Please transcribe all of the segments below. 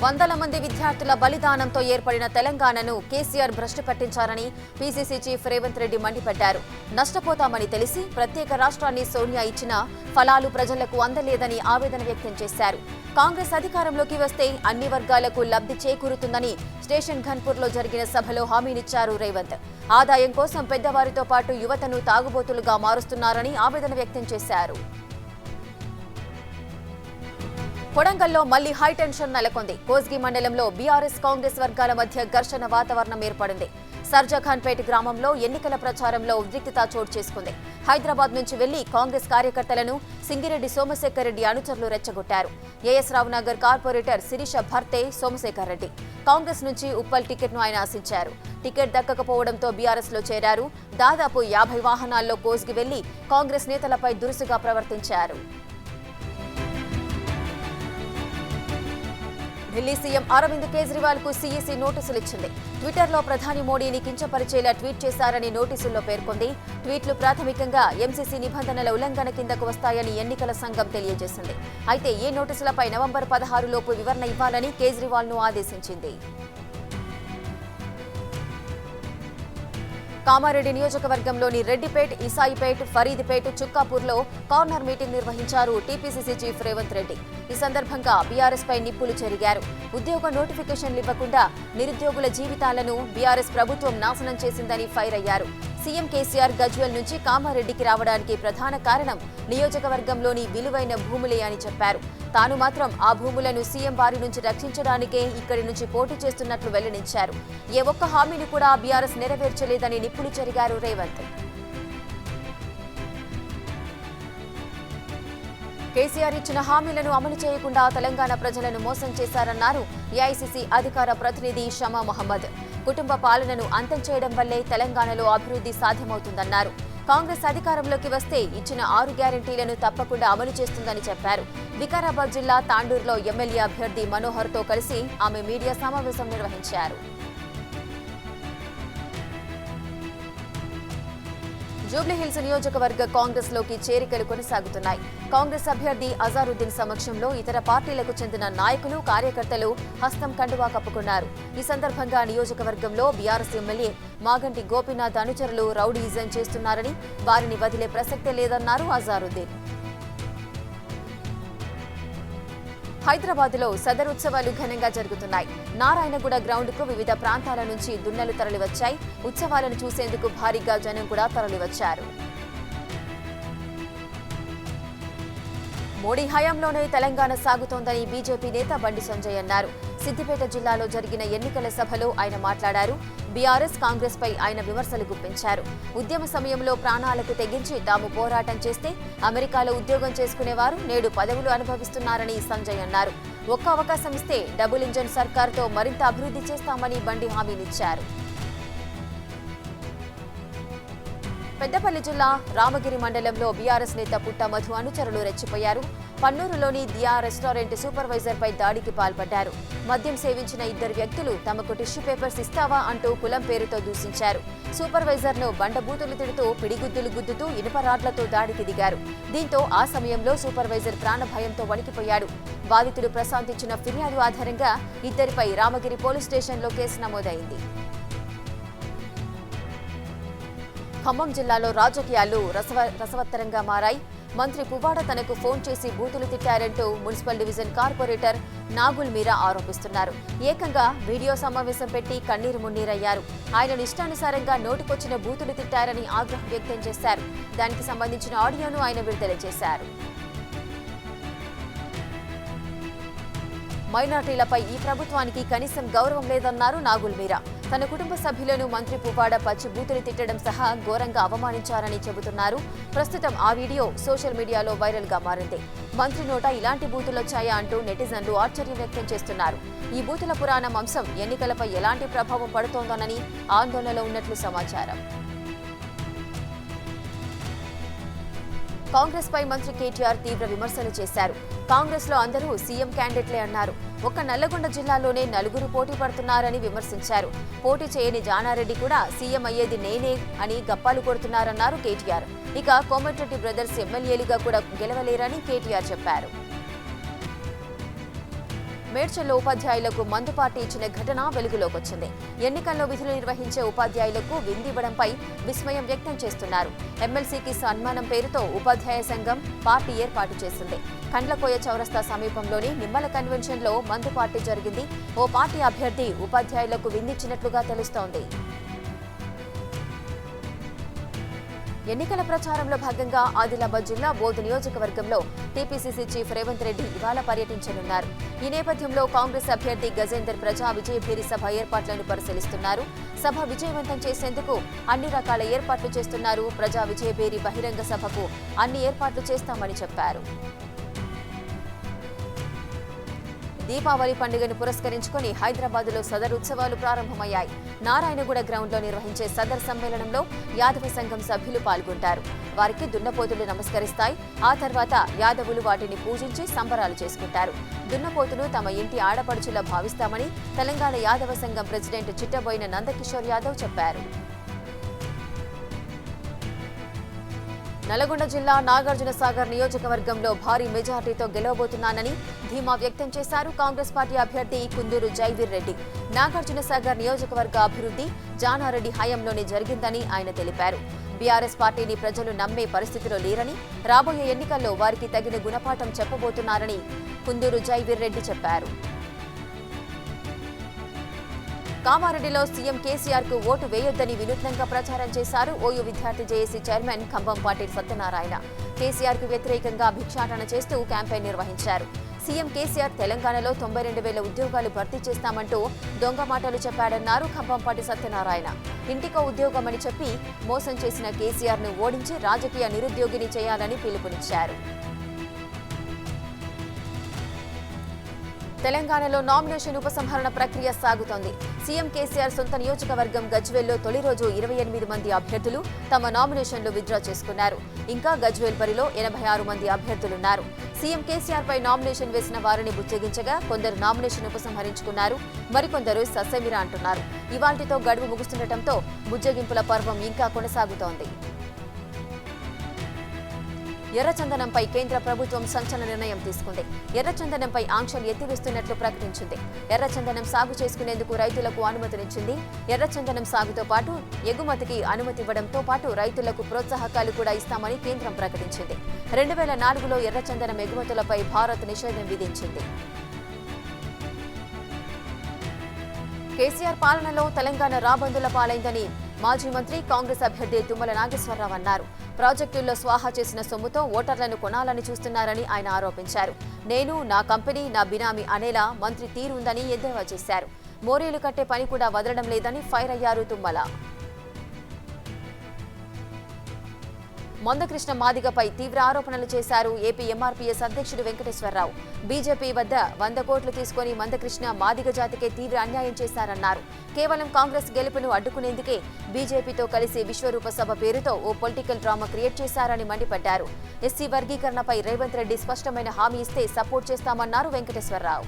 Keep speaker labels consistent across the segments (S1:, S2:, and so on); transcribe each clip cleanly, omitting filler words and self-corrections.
S1: వందల మంది విద్యార్థుల బలిదానంతో ఏర్పడిన తెలంగాణను కేసీఆర్ భ్రష్టు పట్టించారని పీసీసీ చీఫ్ రేవంత్ రెడ్డి మండిపడ్డారు. నష్టపోతామని తెలిసి ప్రత్యేక రాష్ట్రాన్ని సోనియా ఇచ్చినా ఫలాలు ప్రజలకు అందలేదని ఆవేదన వ్యక్తం చేశారు. కాంగ్రెస్ అధికారంలోకి వస్తే అన్ని వర్గాలకు లబ్ధి చేకూరుతుందని స్టేషన్ ఘన్పూర్లో జరిగిన సభలో హామీనిచ్చారు రేవంత్. ఆదాయం కోసం పెద్దవారితో పాటు యువతను తాగుబోతులుగా మారుస్తున్నారని ఆవేదన వ్యక్తం చేశారు. కొడంగల్లో మళ్లీ హైటెన్షన్ నెలకొంది. కోస్గి మండలంలో బీఆర్ఎస్ కాంగ్రెస్ వర్గాల మధ్య ఘర్షణ వాతావరణం ఏర్పడింది. సర్జాఖాన్పేట గ్రామంలో ఎన్నికల ప్రచారంలో ఉద్రిక్తత చోటు చేసుకుంది. హైదరాబాద్ నుంచి వెళ్లి కాంగ్రెస్ కార్యకర్తలను సింగిరెడ్డి సోమశేఖర్ రెడ్డి అనుచరులు రెచ్చగొట్టారు. ఏఎస్ రావు నగర్ కార్పొరేటర్ శిరీష భర్తే సోమశేఖర్ రెడ్డి. కాంగ్రెస్ నుంచి ఉప్పల్ టికెట్ను ఆయన ఆశించారు. టికెట్ దక్కకపోవడంతో బీఆర్ఎస్ లో చేరారు. దాదాపు 50 వాహనాల్లో కోస్గి వెళ్లి కాంగ్రెస్ నేతలపై దురుసుగా ప్రవర్తించారు. ఢిల్లీ సీఎం అరవింద్ కేజ్రీవాల్ కు సీఈసీ నోటీసులు ఇచ్చింది. ట్విట్టర్లో ప్రధాని మోడీని కించపరిచేలా ట్వీట్ చేశారని నోటీసుల్లో పేర్కొంది. ట్వీట్లు ప్రాథమికంగా ఎంసీసీ నిబంధనల ఉల్లంఘన కిందకు వస్తాయని ఎన్నికల సంఘం తెలియజేసింది. అయితే ఈ నోటీసులపై నవంబర్ 16 లోపు వివరణ ఇవ్వాలని కేజ్రీవాల్ ను ఆదేశించింది. కామారెడ్డి నియోజకవర్గంలోని రెడ్డిపేట్, ఇసాయిపేట్, ఫరీద్పేట్, చుక్కాపూర్లో కార్నర్ మీటింగ్ నిర్వహించారు టీపీసీసీ చీఫ్ రేవంత్ రెడ్డి. ఈ సందర్భంగా బీఆర్ఎస్ పై నిప్పులు చెరిగారు. ఉద్యోగ నోటిఫికేషన్లు ఇవ్వకుండా నిరుద్యోగుల జీవితాలను బీఆర్ఎస్ ప్రభుత్వం నాశనం చేసిందని ఫైర్ అయ్యారు. సీఎం కేసీఆర్ గజ్వేల్ నుంచి కామారెడ్డికి రావడానికి ప్రధాన కారణం నియోజకవర్గంలోని విలువైన భూములే అని చెప్పారు. తాను మాత్రం ఆ భూములను సీఎం బారి నుంచి రక్షించడానికే ఇక్కడి నుంచి పోటీ చేస్తున్నట్లు వెల్లడించారు. ఏ ఒక్క హామీని కూడా బీఆర్ఎస్ నెరవేర్చలేదని నిప్పులు చెరిగారు రేవంత్. కేసీఆర్ ఇచ్చిన హామీలను అమలు చేయకుండా తెలంగాణ ప్రజలను మోసం చేశారన్నారు ఏఐసీసీ అధికార ప్రతినిధి షమా మహమ్మద్. కుటుంబ పాలనను అంతం చేయడం వల్లే తెలంగాణలో అభివృద్ధి సాధ్యమవుతుందన్నారు. కాంగ్రెస్ అధికారంలోకి వస్తే ఇచ్చిన 6 గ్యారెంటీలను తప్పకుండా అమలు చేస్తుందని చెప్పారు. వికారాబాద్ జిల్లా తాండూరులో ఎమ్మెల్యే అభ్యర్థి మనోహర్తో కలిసి ఆమె మీడియా సమావేశం నిర్వహించారు. జూబ్లీహిల్స్ నియోజకవర్గ కాంగ్రెస్ లోకి చేరికలు కొనసాగుతున్నాయి. కాంగ్రెస్ అభ్యర్థి అజారుద్దీన్ సమక్షంలో ఇతర పార్టీలకు చెందిన నాయకులు, కార్యకర్తలు హస్తం కండువా కప్పుకున్నారు. ఈ సందర్భంగా నియోజకవర్గంలో బీఆర్ఎస్ ఎమ్మెల్యే మాగంటి గోపీనాథ్ అనుచరులు రౌడీయిజం చేస్తున్నారని, వారిని వదిలే ప్రసక్తే లేదన్నారు అజారుద్దీన్. హైదరాబాద్లో సదర్ ఉత్సవాలు ఘనంగా జరుగుతున్నాయి. నారాయణగూడ గ్రౌండ్కు వివిధ ప్రాంతాల నుంచి దున్నలు తరలివచ్చాయి. ఉత్సవాలను చూసేందుకు భారీగా జనం కూడా తరలివచ్చారు. మోడీ హయాంలోనే తెలంగాణ సాగుతోందని బీజేపీ నేత బండి సంజయ్ అన్నారు. సిద్దిపేట జిల్లాలో జరిగిన ఎన్నికల సభలో ఆయన మాట్లాడారు. బీఆర్ఎస్, కాంగ్రెస్ పై ఆయన విమర్శలు గుప్పించారు. ఉద్యమ సమయంలో ప్రాణాలకు తెగించి తాము పోరాటం చేస్తే అమెరికాలో ఉద్యోగం చేసుకునేవారు నేడు పదవులు అనుభవిస్తున్నారని సంజయ్ అన్నారు. ఒక్క అవకాశం ఇస్తే డబుల్ ఇంజన్ సర్కార్తో మరింత అభివృద్ధి చేస్తామని బండి హామీనిచ్చారు. పెద్దపల్లి జిల్లా రామగిరి మండలంలో బీఆర్ఎస్ నేత పుట్ట మధు అనుచరులు రెచ్చిపోయారు. పన్నూరులోని దియా రెస్టారెంట్ సూపర్వైజర్పై దాడికి పాల్పడ్డారు. మద్యం సేవించిన 2 వ్యక్తులు తమకు టిష్యూ పేపర్స్ ఇస్తావా అంటూ కులం పేరుతో దూషించారు. సూపర్వైజర్ను బండబూతులు తిడుతూ పిడిగుద్దులు గుద్దుతూ ఇనుప రాడ్లతో దాడికి దిగారు. దీంతో ఆ సమయంలో సూపర్వైజర్ ప్రాణభయంతో వణికిపోయాడు. బాధితుడు ప్రశాంత్ ఇచ్చిన ఫిర్యాదు ఆధారంగా ఇద్దరిపై రామగిరి పోలీస్ స్టేషన్లో కేసు నమోదైంది. ఖమ్మం జిల్లాలో రాజకీయాలు రసవత్తరంగా మారాయి. మంత్రి పువ్వాడ తనకు ఫోన్ చేసి బూతులు తిట్టారంటూ మున్సిపల్ డివిజన్ కార్పొరేటర్ నాగుల్ మీరా ఆరోపిస్తున్నారు. ఏకంగా వీడియో సమావేశం పెట్టి కన్నీరు మున్నీరయ్యారు. ఆయనను ఇష్టానుసారంగా నోటికొచ్చిన బూతులు తిట్టారని ఆగ్రహం వ్యక్తం చేశారు. దానికి సంబంధించిన ఆడియోను ఆయన విడుదల చేశారు. మైనార్టీలపై ఈ ప్రభుత్వానికి కనీసం గౌరవం లేదన్నారు నాగుల్ మీరా. తన కుటుంబ సభ్యులను మంత్రి పువ్వాడ పచ్చి బూతులు తిట్టడం సహా ఘోరంగా అవమానించారని చెబుతున్నారు. ప్రస్తుతం ఆ వీడియో సోషల్ మీడియాలో వైరల్ గా మారింది. మంత్రి నోట ఇలాంటి బూతులొచ్చాయా అంటూ నెటిజన్లు ఆశ్చర్యం వ్యక్తం చేస్తున్నారు. ఈ బూతుల పురాణం అంశం ఎన్నికలపై ఎలాంటి ప్రభావం పడుతోందోనని ఆందోళనలో ఉన్నట్లు సమాచారం. కాంగ్రెస్ పై మంత్రి కేటీఆర్ తీవ్ర విమర్శలు చేశారు. కాంగ్రెస్ లో అందరూ సీఎం క్యాండిడేట్లే అన్నారు. ఒక్క నల్లగొండ జిల్లాలోనే 4 పోటీ పడుతున్నారని విమర్శించారు. పోటీ చేయని జానారెడ్డి కూడా సీఎం అయ్యేది నేనే అని గప్పాలు కొడుతున్నారన్నారు కేటీఆర్. ఇక కోమటిరెడ్డి బ్రదర్స్ ఎమ్మెల్యేలుగా కూడా గెలవలేరని కేటీఆర్ చెప్పారు. మేడ్చల్లో ఉపాధ్యాయులకు మందుపాటి ఇచ్చిన ఘటన వెలుగులోకొచ్చింది. ఎన్నికల్లో విధులు నిర్వహించే ఉపాధ్యాయులకు విందివ్వడంపై విస్మయం వ్యక్తం చేస్తున్నారు. ఎమ్మెల్సీకి సన్మానం పేరుతో ఉపాధ్యాయ సంఘం పార్టీ ఏర్పాటు చేసింది. కండ్లకోయ చౌరస్తా సమీపంలోని నిమ్మల కన్వెన్షన్లో మందుపార్టీ జరిగింది. ఓ పార్టీ అభ్యర్థి ఉపాధ్యాయులకు విందిచ్చినట్లుగా తెలుస్తోంది. ఎన్నికల ప్రచారంలో భాగంగా ఆదిలాబాద్ జిల్లా బోధ్ నియోజకవర్గంలో టీపీసీసీ చీఫ్ రేవంత్ రెడ్డి ఇవాళ పర్యటించనున్నారు. ఈ నేపథ్యంలో కాంగ్రెస్ అభ్యర్థి గజేందర్ ప్రజా విజయభేరి సభ ఏర్పాట్లను పరిశీలిస్తున్నారు. సభ విజయవంతం చేసేందుకు అన్ని రకాల ఏర్పాట్లు చేస్తున్నారు. ప్రజా విజయభేరి బహిరంగ సభకు అన్ని ఏర్పాట్లు చేస్తామని చెప్పారు. దీపావళి పండుగను పురస్కరించుకుని హైదరాబాద్లో సదర్ ఉత్సవాలు ప్రారంభమయ్యాయి. నారాయణగూడ గ్రౌండ్లో నిర్వహించే సదర్ సమ్మేళనంలో యాదవ సంఘం సభ్యులు పాల్గొంటారు. వారికి దున్నపోతులు నమస్కరిస్తాయి. ఆ తర్వాత యాదవులు వాటిని పూజించి సంబరాలు చేసుకుంటారు. దున్నపోతును తమ ఇంటి ఆడపడుచులా భావిస్తామని తెలంగాణ యాదవ సంఘం ప్రెసిడెంట్ చిట్టబోయిన నందకిషోర్ యాదవ్ చెప్పారు. నల్గొండ జిల్లా నాగార్జునసాగర్ నియోజకవర్గంలో భారీ మెజార్టీతో గెలవబోతున్నానని ధీమా వ్యక్తం చేశారు కాంగ్రెస్ పార్టీ అభ్యర్థి కుందూరు జైవీర్ రెడ్డి. నాగార్జునసాగర్ నియోజకవర్గ అభివృద్ధి జానారెడ్డి హయాంలోనే జరిగిందని ఆయన తెలిపారు. బీఆర్ఎస్ పార్టీని ప్రజలు నమ్మే పరిస్థితిలో లేరని, రాబోయే ఎన్నికల్లో వారికి తగిన గుణపాఠం చెప్పబోతున్నారని కుందూరు జైవీర్ రెడ్డి చెప్పారు. కామారెడ్డిలో సీఎం కేసీఆర్ కు ఓటు వేయొద్దని వినూత్నంగా ప్రచారం చేశారు ఓయూ విద్యార్థి జేఏసీ చైర్మన్ కంభంపాటి సత్యనారాయణ. కేసీఆర్ కు వ్యతిరేకంగా భిక్షాటన చేస్తూ క్యాంపెయిన్ నిర్వహించారు. సీఎం కేసీఆర్ తెలంగాణలో 92,000 ఉద్యోగాలు భర్తీ చేస్తామంటూ దొంగ మాటలు చెప్పాడన్నారు కంభంపాటి సత్యనారాయణ. ఇంటికో ఉద్యోగమని చెప్పి మోసం చేసిన కేసీఆర్ ను ఓడించి రాజకీయ నిరుద్యోగిని చేయాలని పిలుపునిచ్చారు. తెలంగాణలో నామినేషన్ ఉపసంహరణ ప్రక్రియ సాగుతోంది. సీఎం కేసీఆర్ సొంత నియోజకవర్గం గజ్వేల్లో తొలి రోజు 28 మంది అభ్యర్థులు తమ నామినేషన్లు విత్డ్రా చేసుకున్నారు. ఇంకా గజ్వేల్ బరిలో 86 మంది అభ్యర్థులున్నారు. సీఎం కేసీఆర్ పై నామినేషన్ వేసిన వారిని బుజ్జగించగా కొందరు నామినేషన్ ఉపసంహరించుకున్నారు. మరికొందరు ససేమిరా అంటున్నారు. ఇవాల్టితో గడువు ముగుస్తుండటంతో బుజ్జగింపుల పర్వం ఇంకా కొనసాగుతోంది. ఎర్రచందనంపై కేంద్ర ప్రభుత్వం సంచలన నిర్ణయం తీసుకుంది. ఎర్రచందనంపై ఆంక్షలు ఎత్తివేస్తున్నట్లు ప్రకటించింది. ఎర్రచందనం సాగు చేసుకునేందుకు రైతులకు అనుమతినిచ్చింది. ఎర్రచందనం సాగుతో పాటు ఎగుమతికి అనుమతి ఇవ్వడంతో పాటు రైతులకు ప్రోత్సాహకాలు కూడా ఇస్తామని కేంద్రం ప్రకటించింది. 2004లో ఎర్రచందనం ఎగుమతులపై భారత్ నిషేధం విధించింది. కేసీఆర్ పాలనలో తెలంగాణ రాబందుల పాలైందని మాజీ మంత్రి కాంగ్రెస్ అభ్యర్థి తుమ్మల నాగేశ్వరరావు అన్నారు. ప్రాజెక్టుల్లో స్వాహా చేసిన సొమ్ముతో ఓటర్లను కొనాలని చూస్తున్నారని ఆయన ఆరోపించారు. నేను, నా కంపెనీ, నా బినామీ అనేలా మంత్రి తీరు ఉందని ఎద్దేవా చేశారు. మోరీలు కట్టే పని కూడా వదలడం లేదని ఫైర్ అయ్యారు తుమ్మల. మందకృష్ణ మాదిగపై తీవ్ర ఆరోపణలు చేశారు ఏపీ ఎంఆర్పీఎస్ అధ్యక్షుడు వెంకటేశ్వరరావు. బీజేపీ వద్ద 100 కోట్లు తీసుకుని మందకృష్ణ మాదిగ జాతికే తీవ్ర అన్యాయం చేశారన్నారు. కేవలం కాంగ్రెస్ గెలుపును అడ్డుకునేందుకే బీజేపీతో కలిసి విశ్వరూప సభ పేరుతో ఓ పొలిటికల్ డ్రామా క్రియేట్ చేశారని మండిపడ్డారు. ఎస్సీ వర్గీకరణపై రేవంత్ రెడ్డి స్పష్టమైన హామీ ఇస్తే సపోర్ట్ చేస్తామన్నారు వెంకటేశ్వరరావు.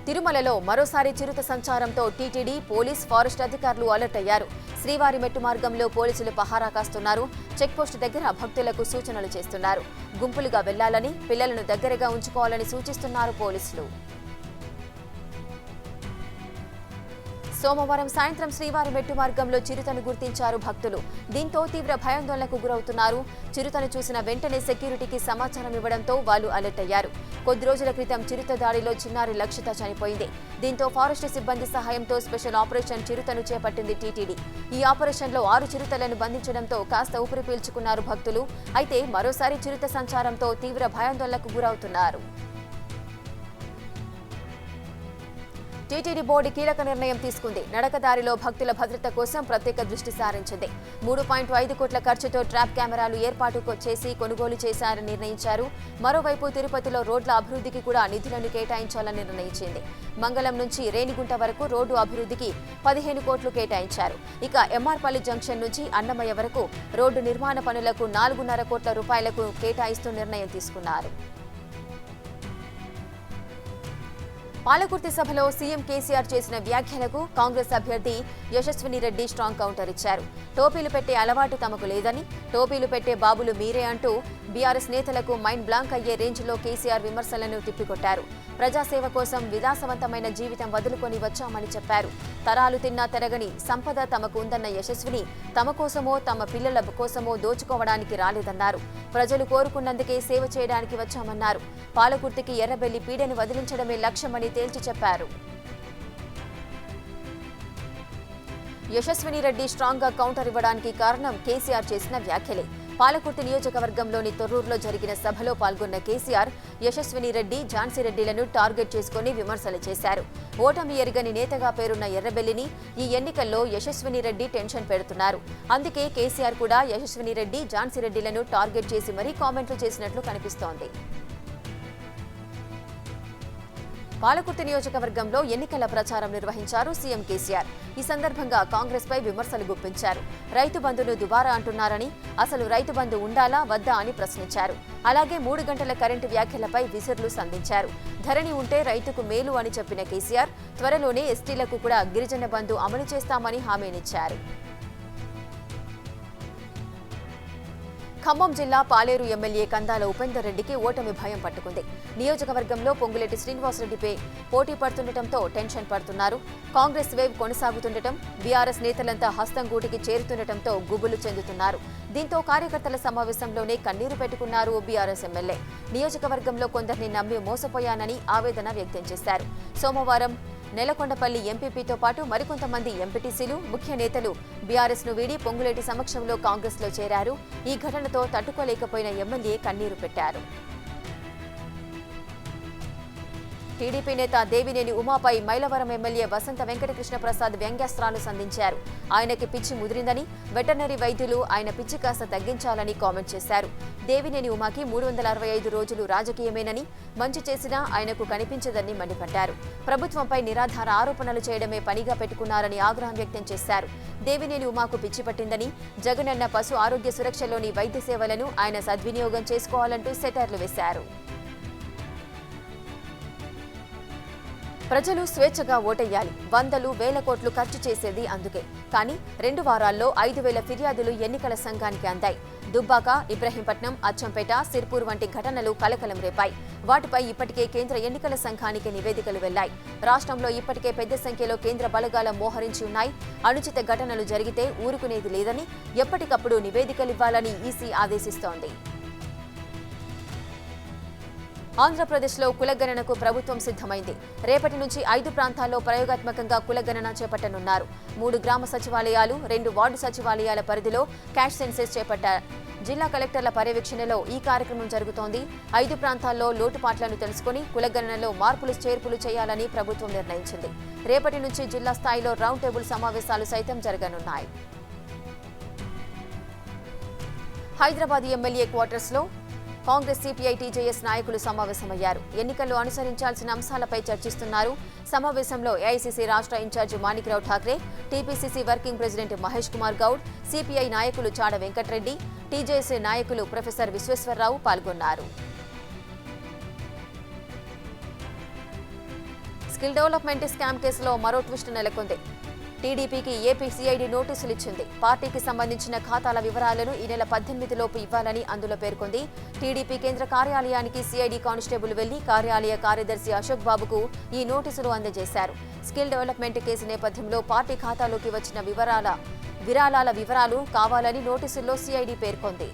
S1: తిరుమలలో మరోసారి చిరుత సంచారంతో టీటీడీ, పోలీస్, ఫారెస్ట్ అధికారులు అలర్ట్ అయ్యారు. శ్రీవారి మెట్టు మార్గంలో పోలీసులు పహారా కాస్తున్నారు. చెక్పోస్టు దగ్గర భక్తులకు సూచనలు చేస్తున్నారు. గుంపులుగా వెళ్లాలని, పిల్లలను దగ్గరగా ఉంచుకోవాలని సూచిస్తున్నారు పోలీసులు. సోమవారం సాయంత్రం శ్రీవారి మెట్టు మార్గంలో చిరుతను గుర్తించారు భక్తులు. దీంతో తీవ్ర భయాందోళనకు గురవుతున్నారు. చిరుతను చూసిన వెంటనే సెక్యూరిటీకి సమాచారం ఇవ్వడంతో వాళ్ళు అలర్ట్ అయ్యారు. కొద్ది రోజుల క్రితం చిరుత దాడిలో చిన్నారి లక్షిత చనిపోయింది. దీంతో ఫారెస్ట్ సిబ్బంది సహాయంతో స్పెషల్ ఆపరేషన్ చిరుతను చేపట్టింది టీటీడీ. ఈ ఆపరేషన్లో 6 చిరుతలను బంధించడంతో కాస్త ఊపిరి పీల్చుకున్నారు భక్తులు. అయితే మరోసారి చిరుత సంచారంతో తీవ్ర భయాందోళనకు గురవుతున్నారు. టీటీడీ బోర్డు కీలక నిర్ణయం తీసుకుంది. నడకదారిలో భక్తుల భద్రత కోసం ప్రత్యేక దృష్టి సారించింది. 3.5 కోట్ల ఖర్చుతో ట్రాప్ కెమెరాలు ఏర్పాటు చేసి కొనుగోలు చేశారని నిర్ణయించారు. మరోవైపు తిరుపతిలో రోడ్ల అభివృద్ధికి కూడా నిధులను కేటాయించాలని నిర్ణయించింది. మంగళం నుంచి రేణిగుంట వరకు రోడ్డు అభివృద్ధికి 15 కోట్లు కేటాయించారు. ఇక ఎంఆర్పల్లి జంక్షన్ నుంచి అన్నమయ్య వరకు రోడ్డు నిర్మాణ పనులకు 4.5 కోట్ల రూపాయలకు కేటాయిస్తూ నిర్ణయం తీసుకున్నారు. పాలకుర్తి సభలో సీఎం కేసీఆర్ చేసిన వ్యాఖ్యలకు కాంగ్రెస్ అభ్యర్థి యశస్విని రెడ్డి స్ట్రాంగ్ కౌంటర్ ఇచ్చారు. టోపీలు పెట్టే అలవాటు తమకు లేదని, టోపీలు పెట్టే బాబులు మీరే అంటూ బీఆర్ఎస్ నేతలకు మైండ్ బ్లాంక్ అయ్యే రేంజ్లో కేసీఆర్ విమర్శలను తిప్పికొట్టారు. ప్రజాసేవ కోసం విలాసవంతమైన జీవితం వదులుకొని వచ్చామని చెప్పారు. తరాలు తిన్నా తెరగని సంపద తమకు ఉందన్న యశస్విని తమ కోసమో తమ పిల్లల కోసమో దోచుకోవడానికి రాలేదన్నారు. ప్రజలు కోరుకున్నందుకే సేవ చేయడానికి వచ్చామన్నారు. పాలకుర్తికి ఎర్రబెల్లి పీడను వదిలించడమే లక్ష్యమని తేల్చి చెప్పారు. యశస్విని రెడ్డి స్ట్రాంగ్ గా కౌంటర్ ఇవ్వడానికి కారణం కేసీఆర్ చేసిన వ్యాఖ్యలే. పాలకుర్తి నియోజకవర్గంలోని తొర్రూరులో జరిగిన సభలో పాల్గొన్న కేసీఆర్ యశస్విని రెడ్డి, ఝాన్సీ రెడ్డిలను టార్గెట్ చేసుకుని విమర్శలు చేశారు. ఓటమి ఎరుగని నేతగా పేరున్న ఎర్రబెల్లిని ఈ ఎన్నికల్లో యశస్విని రెడ్డి టెన్షన్ పెడుతున్నారు. అందుకే కేసీఆర్ కూడా యశస్విని రెడ్డి, ఝాన్సీ రెడ్డిలను టార్గెట్ చేసి మరీ కామెంట్లు చేసినట్లు కనిపిస్తోంది. పాలకుర్తి నియోజకవర్గంలో ఎన్నికల ప్రచారం నిర్వహించారు సీఎం కేసీఆర్. ఈ సందర్భంగా కాంగ్రెస్ పై విమర్శలు గుప్పించారు. రైతు బంధును దుబారా అంటున్నారని, అసలు రైతు బంధు ఉండాలా వద్దా అని ప్రశ్నించారు. అలాగే 3 గంటల కరెంటు వ్యాఖ్యలపై విసురులు సంధించారు. ధరణి ఉంటే రైతుకు మేలు అని చెప్పిన కేసీఆర్ త్వరలోనే ఎస్టీలకు కూడా గిరిజన బంధు అమలు చేస్తామని హామీనిచ్చారు. ఖమ్మం జిల్లా పాలేరు ఎమ్మెల్యే కందాల ఉపేందర్ రెడ్డికి ఓటమి భయం పట్టుకుంది. నియోజకవర్గంలో పొంగులేటి శ్రీనివాసరెడ్డిపై పోటీ పడుతుండటంతో టెన్షన్ పడుతున్నారు. కాంగ్రెస్ వేవ్ కొనసాగుతుండటం, బీఆర్ఎస్ నేతలంతా హస్తం గూటికి చేరుతుండటంతో గుబులు చెందుతున్నారు. దీంతో కార్యకర్తల సమావేశంలోనే కన్నీరు పెట్టుకున్నారు బీఆర్ఎస్ ఎమ్మెల్యే. నియోజకవర్గంలో కొందరిని నమ్మి మోసపోయానని ఆవేదన వ్యక్తం చేశారు. సోమవారం నెలకొండపల్లి ఎంపీపీతో పాటు మరికొంతమంది ఎంపీటీసీలు, ముఖ్య నేతలు బీఆర్ఎస్ ను వీడి పొంగులేటి సమక్షంలో కాంగ్రెస్ లో చేరారు. ఈ ఘటనతో తట్టుకోలేకపోయిన ఎమ్మెల్యే కన్నీరు పెట్టారు. టీడీపీ నేత దేవినేని ఉమాపై మైలవరం ఎమ్మెల్యే వసంత వెంకటకృష్ణ ప్రసాద్ వ్యంగ్యాస్త్రాలు సంధించారు. ఆయనకి పిచ్చి ముదిరిందని, వెటర్నరీ వైద్యులు ఆయన పిచ్చి కాస్త తగ్గించాలని కామెంట్ చేశారు. దేవినేని ఉమాకి 365 రోజులు రాజకీయమేనని, మంచి చేసినా ఆయనకు కనిపించదని మండిపడ్డారు. ప్రభుత్వంపై నిరాధార ఆరోపణలు చేయడమే పనిగా పెట్టుకున్నారని ఆగ్రహం వ్యక్తం చేశారు. దేవినేని ఉమాకు పిచ్చి పట్టిందని, జగనన్న పశు ఆరోగ్య సురక్షలోని వైద్య సేవలను ఆయన సద్వినియోగం చేసుకోవాలంటూ సెటర్లు వేశారు. ప్రజలు స్వేచ్ఛగా ఓటెయ్యాలి. వందలు వేల కోట్లు ఖర్చు చేసేది అందుకే. కానీ 2 వారాల్లో 5,000 ఫిర్యాదులు ఎన్నికల సంఘానికి అందాయి. దుబ్బాక, ఇబ్రహీంపట్నం, అచ్చంపేట, సిర్పూర్ వంటి ఘటనలు కలకలం రేపాయి. వాటిపై ఇప్పటికే కేంద్ర ఎన్నికల సంఘానికి నివేదికలు వెళ్లాయి. రాష్ట్రంలో ఇప్పటికే పెద్ద సంఖ్యలో కేంద్ర బలగాల మోహరించి ఉన్నాయి. అనుచిత ఘటనలు జరిగితే ఊరుకునేది లేదని, ఎప్పటికప్పుడు నివేదికలివ్వాలని ఈసీ ఆదేశిస్తోంది. ఆంధ్రప్రదేశ్లో కులగణనకు ప్రభుత్వం సిద్ధమైంది. రేపటి నుంచి 5 ప్రాంతాల్లో ప్రయోగాత్మకంగా కులగణన చేపట్టనున్నారు. 3 గ్రామ సచివాలయాలు, 2 వార్డు సచివాలయాల పరిధిలో క్యాష్ సెన్సెస్ చేపట్టారు. జిల్లా కలెక్టర్ల పర్యవేక్షణలో ఈ కార్యక్రమం జరుగుతోంది. 5 ప్రాంతాల్లో లోటుపాట్లను తెలుసుకుని కులగణనలో మార్పులు చేర్పులు చేయాలని ప్రభుత్వం నిర్ణయించింది. రేపటి నుంచి జిల్లా స్థాయిలో రౌండ్ టేబుల్ సమావేశాలు సైతం జరగనున్నాయి. హైదరాబాద్ ఎమ్మెల్యే క్వార్టర్స్లో కాంగ్రెస్, సిపిఐ, టీజేఎస్ నాయకులు సమావేశమయ్యారు. ఎన్నికల్లో అనుసరించాల్సిన అంశాలపై చర్చిస్తున్నారు. సమావేశంలో ఏఐసీసీ రాష్ట్ర incharge Manikrao Thackeray, TPCC working president Mahesh Kumar Goud, CPI నాయకులు చాడ వెంకటరెడ్డి, టీజేఎస్ నాయకులు ప్రొఫెసర్ విశ్వేశ్వరరావు పాల్గొన్నారు. స్కిల్ డెవలప్మెంట్ స్కామ్ కేసులో మరో ట్విస్ట్ నెలకొంది. టీడీపీకి ఏపీ సిఐడి నోటీసులు ఇచ్చింది. పార్టీకి సంబంధించిన ఖాతాల వివరాలను ఈ నెల 18 లోపు ఇవ్వాలని అందులో పేర్కొంది. టీడీపీ కేంద్ర కార్యాలయానికి సిఐడి కానిస్టేబుల్ వెళ్లి కార్యాలయ కార్యదర్శి అశోక్ బాబుకు ఈ నోటీసులు అందజేశారు. స్కిల్ డెవలప్మెంట్ కేసు నేపథ్యంలో పార్టీ ఖాతాలోకి వచ్చిన విరాళాల వివరాలు కావాలని నోటీసుల్లో సిఐడి పేర్కొంది.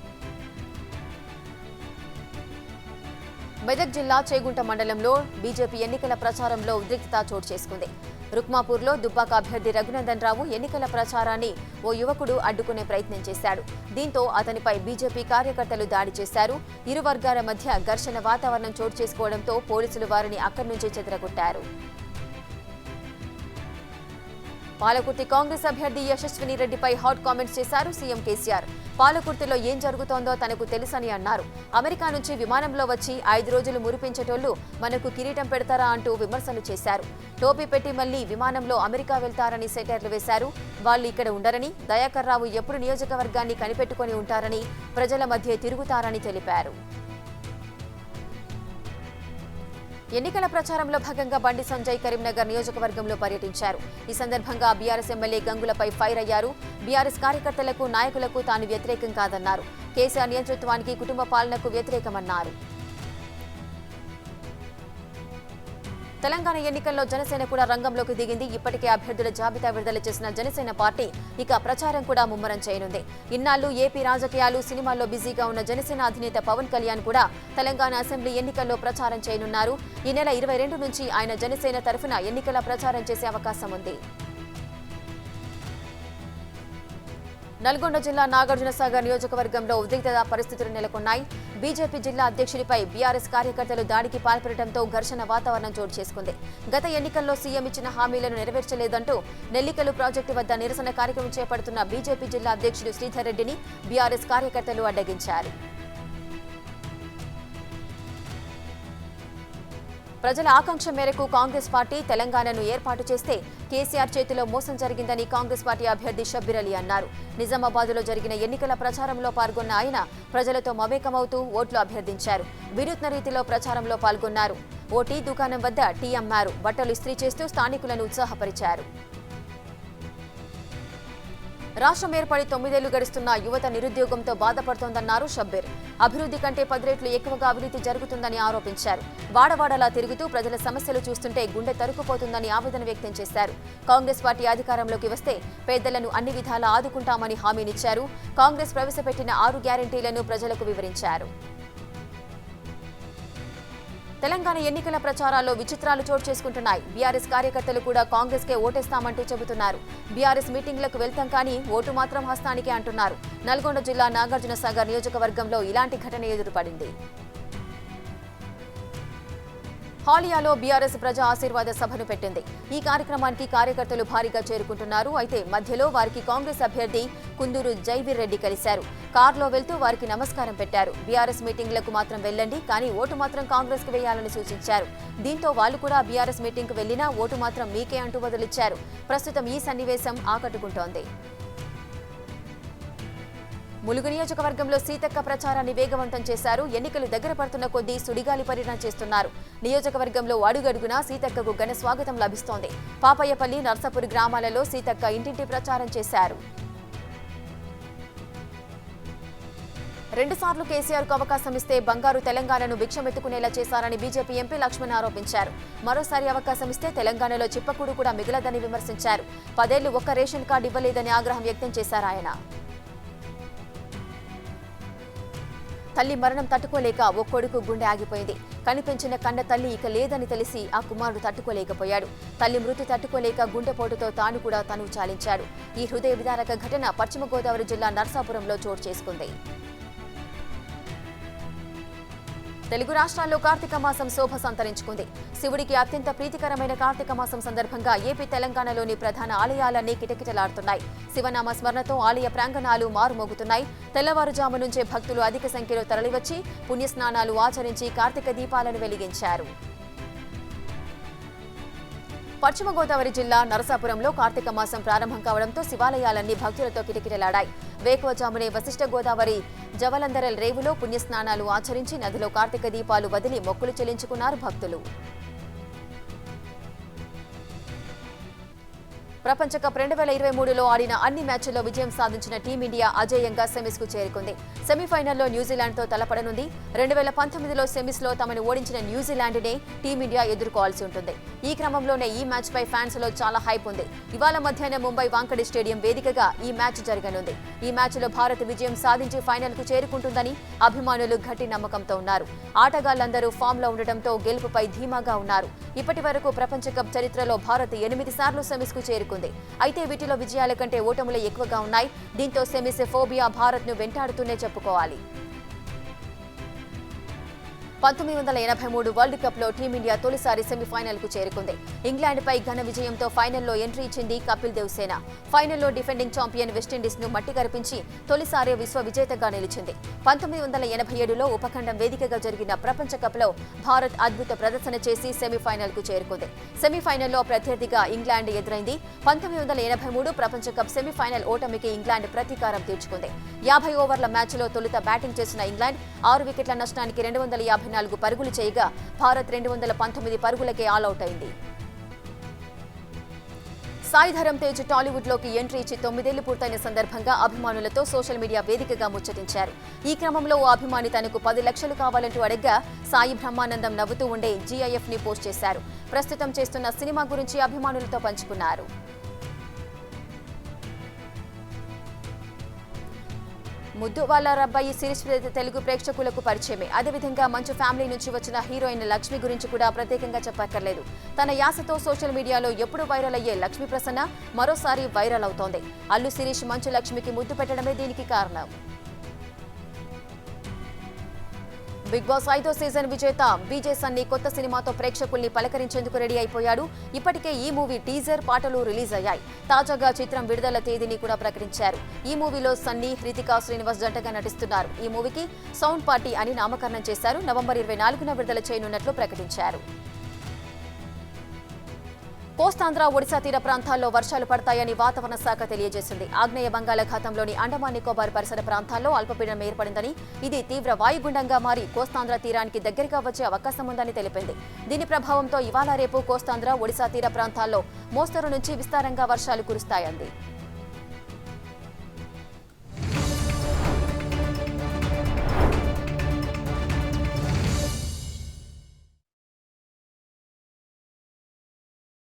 S1: మెదక్ జిల్లా చేగుంట మండలంలో బీజేపీ ఎన్నికల ప్రచారంలో ఉద్రిక్తత చోటు చేసుకుంది. రుక్మాపూర్లో దుబ్బాక అభ్యర్థి రఘునందన్ రావు ఎన్నికల ప్రచారాన్ని ఓ యువకుడు అడ్డుకునే ప్రయత్నం చేశాడు. దీంతో అతనిపై బీజేపీ కార్యకర్తలు దాడి చేశారు. ఇరు వర్గాల మధ్య ఘర్షణ వాతావరణం చోటు చేసుకోవడంతో పోలీసులు వారిని అక్కడి నుంచి చెదరగొట్టారు. పాలకుర్తి కాంగ్రెస్ అభ్యర్థి యశస్విని రెడ్డిపై హాట్ కామెంట్స్ చేశారు సీఎం కేసీఆర్. పాలకుర్తిలో ఏం జరుగుతోందో తనకు తెలుసని అన్నారు. అమెరికా నుంచి విమానంలో వచ్చి 5 రోజులు మురిపించేటోళ్లు మనకు కిరీటం పెడతారా అంటూ విమర్శలు చేశారు. టోపీ పెట్టి మళ్లీ విమానంలో అమెరికా వెళ్తారని సెటర్లు వేశారు. వాళ్లు ఇక్కడ ఉండరని, దయాకర్ రావు ఎప్పుడు నియోజకవర్గాన్ని కనిపెట్టుకుని ఉంటారని, ప్రజల మధ్య తిరుగుతారని తెలిపారు. ఎన్నికల ప్రచారంలో భాగంగా బండి సంజయ్ కరీంనగర్ నియోజకవర్గంలో పర్యటించారు. ఈ సందర్భంగా బీఆర్ఎస్ ఎమ్మెల్యే గంగులపై ఫైర్ అయ్యారు. బీఆర్ఎస్ కార్యకర్తలకు, నాయకులకు తాను వ్యతిరేకం కాదన్నారు. కేసీఆర్ నియంతృత్వానికి, కుటుంబ పాలనకు వ్యతిరేకమన్నారు. తెలంగాణ ఎన్నికల్లో జనసేన కూడా రంగంలోకి దిగింది. ఇప్పటికే అభ్యర్థుల జాబితా విడుదల చేసిన జనసేన పార్టీ ఇక ప్రచారం కూడా ముమ్మరం చేయనుంది. ఇన్నాళ్లు ఏపీ రాజకీయాలు, సినిమాల్లో బిజీగా ఉన్న జనసేన అధినేత పవన్ కళ్యాణ్ కూడా తెలంగాణ అసెంబ్లీ ఎన్నికల్లో ప్రచారం చేయనున్నారు. ఈ నెల 22 నుంచి ఆయన జనసేన తరఫున ఎన్నికల ప్రచారం చేసే అవకాశం ఉంది. నల్గొండ జిల్లా నాగార్జునసాగర్ నియోజకవర్గంలో ఉద్రిక్త పరిస్థితులు నెలకొన్నాయి. బీజేపీ జిల్లా అధ్యక్షుడిపై బీఆర్ఎస్ కార్యకర్తలు దాడికి పాల్పడటంతో ఘర్షణ వాతావరణం చోటు చేసుకుంది. గత ఎన్నికల్లో సీఎం ఇచ్చిన హామీలను నెరవేర్చలేదంటూ నెల్లికలు ప్రాజెక్టు వద్ద నిరసన కార్యక్రమం చేపడుతున్న బీజేపీ జిల్లా అధ్యక్షుడు శ్రీధర్ రెడ్డిని బీఆర్ఎస్ కార్యకర్తలు అడ్డగించారు. ప్రజల ఆకాంక్ష మేరకు కాంగ్రెస్ పార్టీ తెలంగాణను ఏర్పాటు చేస్తే కేసీఆర్ చేతిలో మోసం జరిగిందని కాంగ్రెస్ పార్టీ అభ్యర్థి షబ్బీర్ అలీ అన్నారు. నిజామాబాద్లో జరిగిన ఎన్నికల ప్రచారంలో పాల్గొన్న ఆయన ప్రజలతో మమేకమవుతూ ఓట్లు అభ్యర్థించారు. వినూత్న రీతిలో ప్రచారంలో పాల్గొన్నారు. ఓ టీ దుకాణం వద్ద టీ అమ్మారు. బట్టలు ఇస్త్రీ చేస్తూ స్థానికులను ఉత్సాహపరిచారు. రాష్ట్రం ఏర్పడి 9 ఏళ్లు గడుస్తున్న యువత నిరుద్యోగంతో బాధపడుతోందన్నారు షబ్బీర్. అభివృద్ధి కంటే 10 రెట్లు ఎక్కువగా అవినీతి జరుగుతుందని ఆరోపించారు. వాడవాడలా తిరుగుతూ ప్రజల సమస్యలు చూస్తుంటే గుండె తరుక్కుపోతుందని ఆవేదన వ్యక్తం చేశారు. కాంగ్రెస్ పార్టీ అధికారంలోకి వస్తే పేదలను అన్ని విధాలా ఆదుకుంటామని హామీనిచ్చారు. కాంగ్రెస్ ప్రవేశపెట్టిన 6 గ్యారెంటీలను ప్రజలకు వివరించారు. తెలంగాణ ఎన్నికల ప్రచారాల్లో విచిత్రాలు చోటు చేసుకుంటున్నాయి. బీఆర్ఎస్ కార్యకర్తలు కూడా కాంగ్రెస్కే ఓటేస్తామంటూ చెబుతున్నారు. బీఆర్ఎస్ మీటింగ్లకు వెళ్తాం కానీ ఓటు మాత్రం హస్తానికే అంటున్నారు. నల్గొండ జిల్లా నాగార్జునసాగర్ నియోజకవర్గంలో ఇలాంటి ఘటన ఎదురుపడింది. హాలియాలో బీఆర్ఎస్ ప్రజా ఆశీర్వాద సభను పెట్టింది. ఈ కార్యక్రమానికి కార్యకర్తలు భారీగా చేరుకుంటున్నారు. అయితే మధ్యలో వారికి కాంగ్రెస్ అభ్యర్థి కుందూరు జైవీర్ రెడ్డి కలిశారు. కారులో వెళ్తూ వారికి నమస్కారం పెట్టారు. బీఆర్ఎస్ మీటింగ్లకు మాత్రం వెళ్ళండి, కానీ ఓటు మాత్రం కాంగ్రెస్ కు వేయాలని సూచించారు. దీంతో వాళ్లు కూడా బీఆర్ఎస్ మీటింగ్ కు వెళ్లినా ఓటు మాత్రం మీకే అంటూ బదులిచ్చారు. ప్రస్తుతం ఈ సన్నివేశం ఆకట్టుకుంటోంది. ములుగు నియోజకవర్గంలో సీతక్క ప్రచారాన్ని వేగవంతం చేశారు. ఎన్నికలు దగ్గర పడుతున్న కొద్దీ సుడిగాలి పర్యటన చేస్తున్నారు. నియోజకవర్గంలో అడుగడుగునా సీతక్కకు ఘన స్వాగతం లభిస్తోంది. పాపయ్యపల్లి, నర్సాపూర్ గ్రామాలలో సీతక్క ఇంటింటి ప్రచారం చేశారు. 2 సార్లు కేసీఆర్కు అవకాశం ఇస్తే బంగారు తెలంగాణను భిక్షమెత్తుకునేలా చేశారని బీజేపీ ఎంపీ లక్ష్మణ్ ఆరోపించారు. మరోసారి అవకాశం ఇస్తే తెలంగాణలో చిప్పకూడు కూడా మిగలదని విమర్శించారు. 10 ఏళ్లు ఒక్క రేషన్ కార్డు ఇవ్వలేదని ఆగ్రహం వ్యక్తం చేశారు ఆయన. తల్లి మరణం తట్టుకోలేక ఓ కొడుకు గుండె ఆగిపోయింది. కనిపించిన కన్న తల్లి ఇక లేదని తెలిసి ఆ కుమారుడు తట్టుకోలేకపోయాడు. తల్లి మృతి తట్టుకోలేక గుండెపోటుతో తాను కూడా తనువు చాలించాడు. ఈ హృదయ విదారక ఘటన పశ్చిమ గోదావరి జిల్లా నర్సాపురంలో చోటు చేసుకుంది. తెలుగు రాష్ట్రాల్లో కార్తీక మాసం శోభ సంతరించుకుంది. శివుడికి అత్యంత ప్రీతికరమైన కార్తీక మాసం సందర్భంగా ఏపీ, తెలంగాణలోని ప్రధాన ఆలయాలన్నీ కిటకిటలాడుతున్నాయి. శివనామ స్మరణతో ఆలయ ప్రాంగణాలు మారుమోగుతున్నాయి. తెల్లవారుజాము నుంచే భక్తులు అధిక సంఖ్యలో తరలివచ్చి పుణ్యస్నానాలు ఆచరించి కార్తీక దీపాలను వెలిగించారు. పశ్చిమ గోదావరి జిల్లా నరసాపురంలో కార్తీక మాసం ప్రారంభం కావడంతో శివాలయాలన్నీ భక్తులతో కిటకిటలాడాయి. వేకువజామునే వశిష్ఠ గోదావరి జవలందరల్ రేవులో పుణ్యస్నానాలు ఆచరించి నదిలో కార్తీక దీపాలు వదిలి మొక్కులు చెల్లించుకున్నారు భక్తులు. ప్రపంచ కప్ 2023లో ఆడిన అన్ని మ్యాచ్ల్లో విజయం సాధించిన టీమిండియా అజేయంగా సెమీస్కు చేరుకుంది. సెమీఫైనల్లో న్యూజిలాండ్తో తలపడనుంది. 2019లో సెమీస్లో తమను ఓడించిన న్యూజిలాండ్నే టీమిండియా ఎదుర్కోవాల్సి ఉంటుంది. ఈ క్రమంలోనే ఈ మ్యాచ్పై ఫ్యాన్స్లో చాలా హైప్ ఉంది. ఇవాళ మధ్యాహ్నం ముంబై వాంఖడే స్టేడియం వేదికగా ఈ మ్యాచ్ జరగనుంది. ఈ మ్యాచ్లో భారత్ విజయం సాధించి ఫైనల్కు చేరుకుంటుందని అభిమానులు గట్టి నమ్మకంతో ఉన్నారు. ఆటగాళ్లందరూ ఫామ్లో ఉండటంతో గెలుపుపై ధీమాగా ఉన్నారు. ఇప్పటి వరకు ప్రపంచ కప్ చరిత్రలో భారత్ 8 సార్లు సెమీస్కు చేరుకుంది. అయితే వీటిలో విజయాల కంటే ఓటములే ఎక్కువగా ఉన్నాయి. దీంతో సెమీస్ ఫోబియా భారత్ను వెంటాడుతూనే చెప్పుకోవాలి. 1983 వరల్డ్ కప్లో టీమిండియా తొలిసారి సెమీఫైనల్కు చేరుకుంది. ఇంగ్లాండ్పై ఘన విజయంతో ఫైనల్లో ఎంట్రీ ఇచ్చింది కపిల్ దేవ్ సేన. ఫైనల్లో డిఫెండింగ్ ఛాంపియన్ వెస్టిండీస్ను మట్టి కరిపించి తొలిసారి విశ్వ విజేతగా నిలిచింది. 1987లో ఉపఖండం వేదికగా జరిగిన ప్రపంచ కప్లో భారత్ అద్భుత ప్రదర్శన చేసి సెమీఫైనల్కు చేరుకుంది. సెమీఫైనల్లో ప్రత్యర్థిగా ఇంగ్లాండ్ ఎదురైంది. 1983 ప్రపంచ కప్ సెమీఫైనల్ ఓటమికి ఇంగ్లాండ్ ప్రతీకారం తీర్చుకుంది. 50 ఓవర్ల మ్యాచ్లో తొలుత బ్యాటింగ్ చేసిన ఇంగ్లాండ్ 6 వికెట్ల నష్టానికి 250 284 పరుగులు చేయగా భారత్ 219 పరుగులకే ఆలౌట్ అయింది. సాయి ధరమ్ తేజ్ టాలీవుడ్లోకి ఎంట్రీ ఇచ్చి 9 ఏళ్లు పూర్తయిన సందర్భంగా అభిమానులతో సోషల్ మీడియా వేదికగా ముచ్చటించారు. ఈ క్రమంలో ఓ అభిమాని తనకు 10 లక్షలు కావాలంటూ అడగ్గా సాయి బ్రహ్మానందం నవ్వుతూ ఉండే GIF ని పోస్ట్ చేశారు. ప్రస్తుతం చేస్తున్న సినిమా గురించి అభిమానులతో పంచుకున్నారు. ముద్దు వాళ్ళ రబ్బాయి సిరీస్ తెలుగు ప్రేక్షకులకు పరిచయమే. అదేవిధంగా మంచు ఫ్యామిలీ నుంచి వచ్చిన హీరోయిన్ లక్ష్మి గురించి కూడా ప్రత్యేకంగా చెప్పక్కర్లేదు. తన యాసతో సోషల్ మీడియాలో ఎప్పుడు వైరల్ అయ్యే లక్ష్మీ ప్రసన్న మరోసారి వైరల్ అవుతోంది. అల్లు శిరీష్ మంచు లక్ష్మికి ముద్దు పెట్టడమే దీనికి కారణం. బిగ్ బాస్ 5వ సీజన్ విజేత బీజే సన్నీ కొత్త సినిమాతో ప్రేక్షకుల్ని పలకరించేందుకు రెడీ అయిపోయాడు. ఇప్పటికే ఈ మూవీ టీజర్, పాటలు రిలీజ్ అయ్యాయి. తాజాగా చిత్రం విడుదల తేదీని కూడా ప్రకటించారు. ఈ మూవీలో సన్నీ, హృతికా శ్రీనివాస్ జంటగా నటిస్తున్నారు. ఈ మూవీకి సౌండ్ పార్టీ అని నామకరణం చేశారు. నవంబర్ 24న విడుదల చేయనున్నట్లు ప్రకటించారు. కోస్తాంధ్ర, ఒడిశా తీర ప్రాంతాల్లో వర్షాలు పడతాయని వాతావరణ శాఖ తెలియజేసింది. ఆగ్నేయ బంగాళాఖాతంలోని అండమాన్ నికోబార్ పరిసర ప్రాంతాల్లో అల్పపీడనం ఏర్పడిందని, ఇది తీవ్ర వాయుగుండంగా మారి కోస్తాంధ్ర తీరానికి దగ్గరగా వచ్చే అవకాశం ఉందని తెలిపింది. దీని ప్రభావంతో ఇవాళ రేపు కోస్తాంధ్ర, ఒడిశా తీర ప్రాంతాల్లో మోస్తరు నుంచి విస్తారంగా వర్షాలు కురుస్తాయంది.